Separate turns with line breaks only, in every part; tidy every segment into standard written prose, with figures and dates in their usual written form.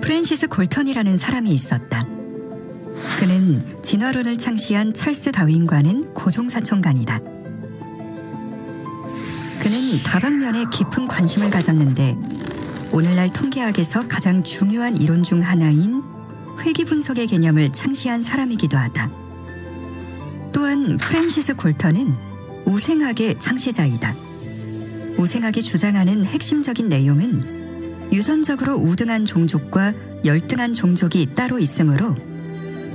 프랜시스 골턴이라는 사람이 있었다. 그는 진화론을 창시한 찰스 다윈과는 고종사촌간이다. 그는 다방면에 깊은 관심을 가졌는데 오늘날 통계학에서 가장 중요한 이론 중 하나인 회귀 분석의 개념을 창시한 사람이기도 하다. 또한 프랜시스 골턴은 우생학의 창시자이다. 우생학이 주장하는 핵심적인 내용은 유전적으로 우등한 종족과 열등한 종족이 따로 있으므로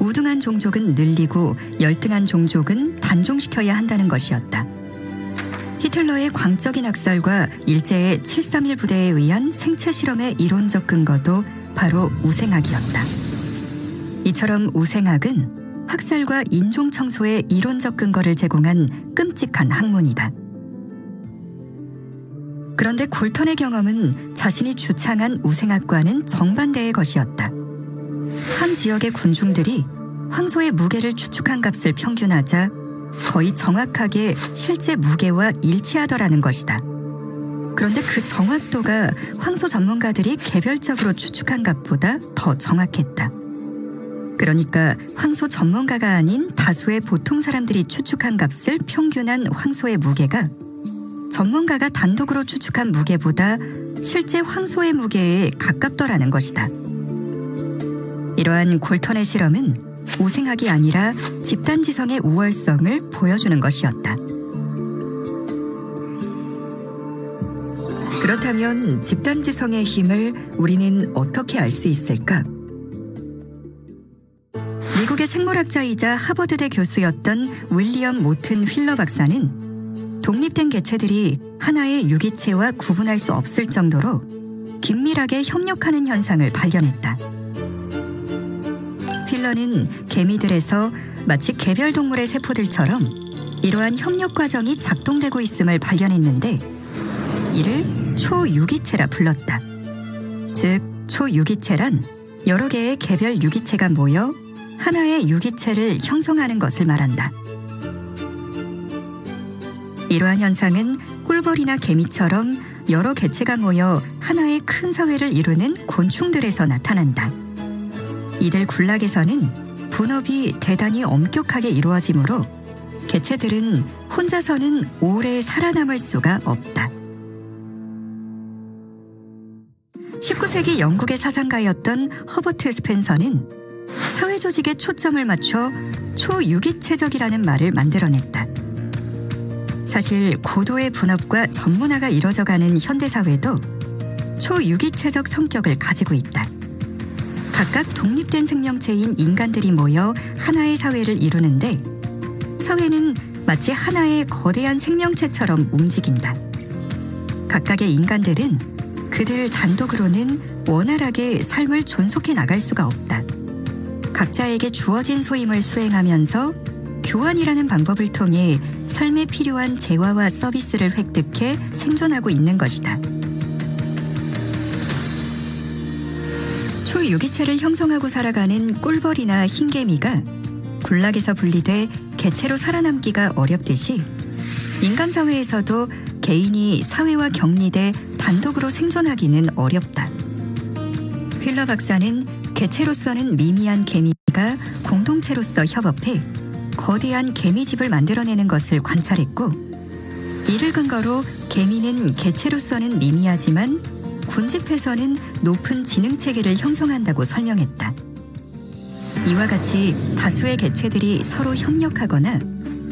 우등한 종족은 늘리고 열등한 종족은 단종시켜야 한다는 것이었다. 히틀러의 광적인 학살과 일제의 7.31 부대에 의한 생체 실험의 이론적 근거도 바로 우생학이었다. 이처럼 우생학은 학살과 인종 청소의 이론적 근거를 제공한 끔찍한 학문이다. 그런데 골턴의 경험은 자신이 주창한 우생학과는 정반대의 것이었다. 한 지역의 군중들이 황소의 무게를 추측한 값을 평균하자 거의 정확하게 실제 무게와 일치하더라는 것이다. 그런데 그 정확도가 황소 전문가들이 개별적으로 추측한 값보다 더 정확했다. 그러니까 황소 전문가가 아닌 다수의 보통 사람들이 추측한 값을 평균한 황소의 무게가 전문가가 단독으로 추측한 무게보다 실제 황소의 무게에 가깝더라는 것이다. 이러한 골턴의 실험은 우생학이 아니라 집단지성의 우월성을 보여주는 것이었다. 그렇다면 집단지성의 힘을 우리는 어떻게 알 수 있을까? 미국의 생물학자이자 하버드대 교수였던 윌리엄 모튼 휠러 박사는 독립된 개체들이 하나의 유기체와 구분할 수 없을 정도로 긴밀하게 협력하는 현상을 발견했다. 휠러는 개미들에서 마치 개별 동물의 세포들처럼 이러한 협력 과정이 작동되고 있음을 발견했는데 이를 초유기체라 불렀다. 즉, 초유기체란 여러 개의 개별 유기체가 모여 하나의 유기체를 형성하는 것을 말한다. 이러한 현상은 꿀벌이나 개미처럼 여러 개체가 모여 하나의 큰 사회를 이루는 곤충들에서 나타난다. 이들 군락에서는 분업이 대단히 엄격하게 이루어지므로 개체들은 혼자서는 오래 살아남을 수가 없다. 19세기 영국의 사상가였던 허버트 스펜서는 사회 조직에 초점을 맞춰 초유기체적이라는 말을 만들어냈다. 사실 고도의 분업과 전문화가 이뤄져가는 현대사회도 초유기체적 성격을 가지고 있다. 각각 독립된 생명체인 인간들이 모여 하나의 사회를 이루는데 사회는 마치 하나의 거대한 생명체처럼 움직인다. 각각의 인간들은 그들 단독으로는 원활하게 삶을 존속해 나갈 수가 없다. 각자에게 주어진 소임을 수행하면서 교환이라는 방법을 통해 삶에 필요한 재화와 서비스를 획득해 생존하고 있는 것이다. 초유기체를 형성하고 살아가는 꿀벌이나 흰개미가 군락에서 분리돼 개체로 살아남기가 어렵듯이 인간 사회에서도 개인이 사회와 격리돼 단독으로 생존하기는 어렵다. 휠러 박사는 개체로서는 미미한 개미가 공동체로서 협업해 거대한 개미집을 만들어내는 것을 관찰했고 이를 근거로 개미는 개체로서는 미미하지만 군집에서는 높은 지능체계를 형성한다고 설명했다. 이와 같이 다수의 개체들이 서로 협력하거나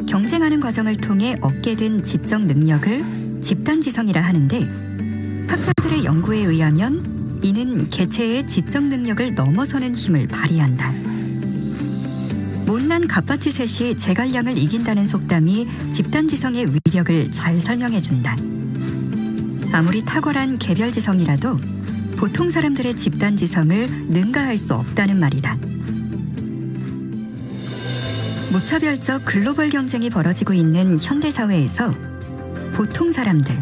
경쟁하는 과정을 통해 얻게 된 지적 능력을 집단지성이라 하는데 학자들의 연구에 의하면 이는 개체의 지적 능력을 넘어서는 힘을 발휘한다. 못난 갑바치셋이 제갈량을 이긴다는 속담이 집단지성의 위력을 잘 설명해준다. 아무리 탁월한 개별지성이라도 보통 사람들의 집단지성을 능가할 수 없다는 말이다. 무차별적 글로벌 경쟁이 벌어지고 있는 현대사회에서 보통 사람들,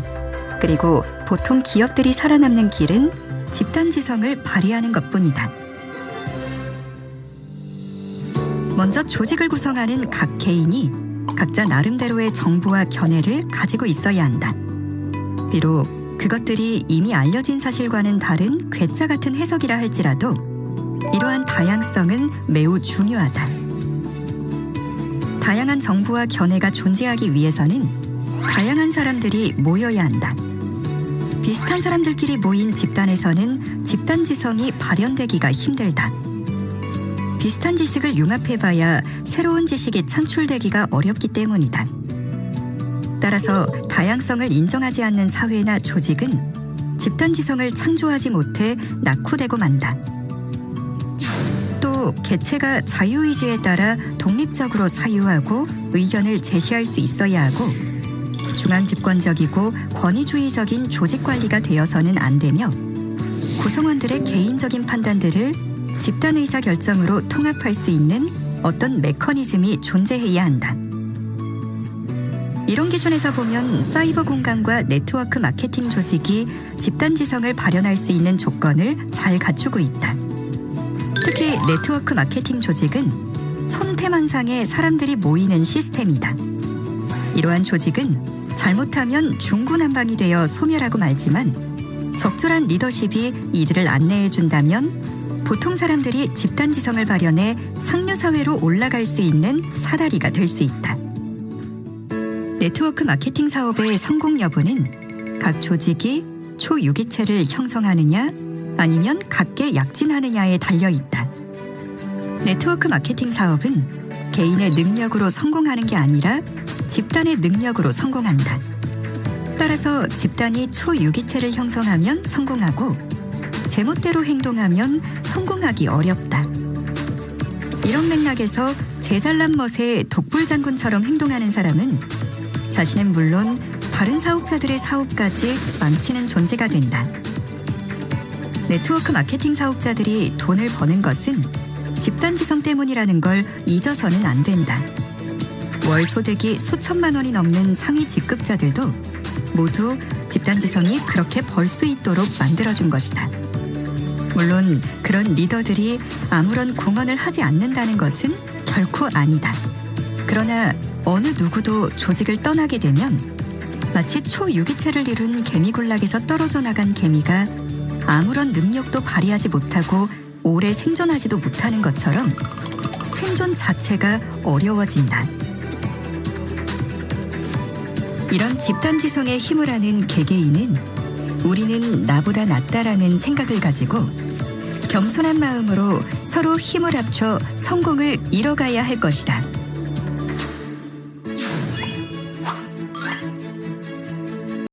그리고 보통 기업들이 살아남는 길은 집단지성을 발휘하는 것뿐이다. 먼저 조직을 구성하는 각 개인이 각자 나름대로의 정보와 견해를 가지고 있어야 한다. 비록 그것들이 이미 알려진 사실과는 다른 괴짜 같은 해석이라 할지라도 이러한 다양성은 매우 중요하다. 다양한 정보와 견해가 존재하기 위해서는 다양한 사람들이 모여야 한다. 비슷한 사람들끼리 모인 집단에서는 집단지성이 발현되기가 힘들다. 비슷한 지식을 융합해봐야 새로운 지식이 창출되기가 어렵기 때문이다. 따라서 다양성을 인정하지 않는 사회나 조직은 집단지성을 창조하지 못해 낙후되고 만다. 또 개체가 자유의지에 따라 독립적으로 사유하고 의견을 제시할 수 있어야 하고 중앙집권적이고 권위주의적인 조직관리가 되어서는 안 되며 구성원들의 개인적인 판단들을 집단 의사결정으로 통합할 수 있는 어떤 메커니즘이 존재해야 한다. 이런 기준에서 보면 사이버 공간과 네트워크 마케팅 조직이 집단지성을 발현할 수 있는 조건을 잘 갖추고 있다. 특히 네트워크 마케팅 조직은 천태만상의 사람들이 모이는 시스템이다. 이러한 조직은 잘못하면 중구난방이 되어 소멸하고 말지만 적절한 리더십이 이들을 안내해준다면 보통 사람들이 집단지성을 발현해 상류사회로 올라갈 수 있는 사다리가 될 수 있다. 네트워크 마케팅 사업의 성공 여부는 각 조직이 초유기체를 형성하느냐 아니면 각계 약진하느냐에 달려있다. 네트워크 마케팅 사업은 개인의 능력으로 성공하는 게 아니라 집단의 능력으로 성공한다. 따라서 집단이 초유기체를 형성하면 성공하고 제멋대로 행동하면 성공하기 어렵다. 이런 맥락에서 제잘난 멋의 독불장군처럼 행동하는 사람은 자신은 물론 다른 사업자들의 사업까지 망치는 존재가 된다. 네트워크 마케팅 사업자들이 돈을 버는 것은 집단지성 때문이라는 걸 잊어서는 안 된다. 월 소득이 수천만 원이 넘는 상위 직급자들도 모두 집단지성이 그렇게 벌 수 있도록 만들어준 것이다. 물론 그런 리더들이 아무런 공헌을 하지 않는다는 것은 결코 아니다. 그러나 어느 누구도 조직을 떠나게 되면 마치 초유기체를 이룬 개미군락에서 떨어져 나간 개미가 아무런 능력도 발휘하지 못하고 오래 생존하지도 못하는 것처럼 생존 자체가 어려워진다. 이런 집단지성의 힘을 아는 개개인은 우리는 나보다 낫다라는 생각을 가지고 겸손한 마음으로 서로 힘을 합쳐 성공을 이뤄가야 할 것이다.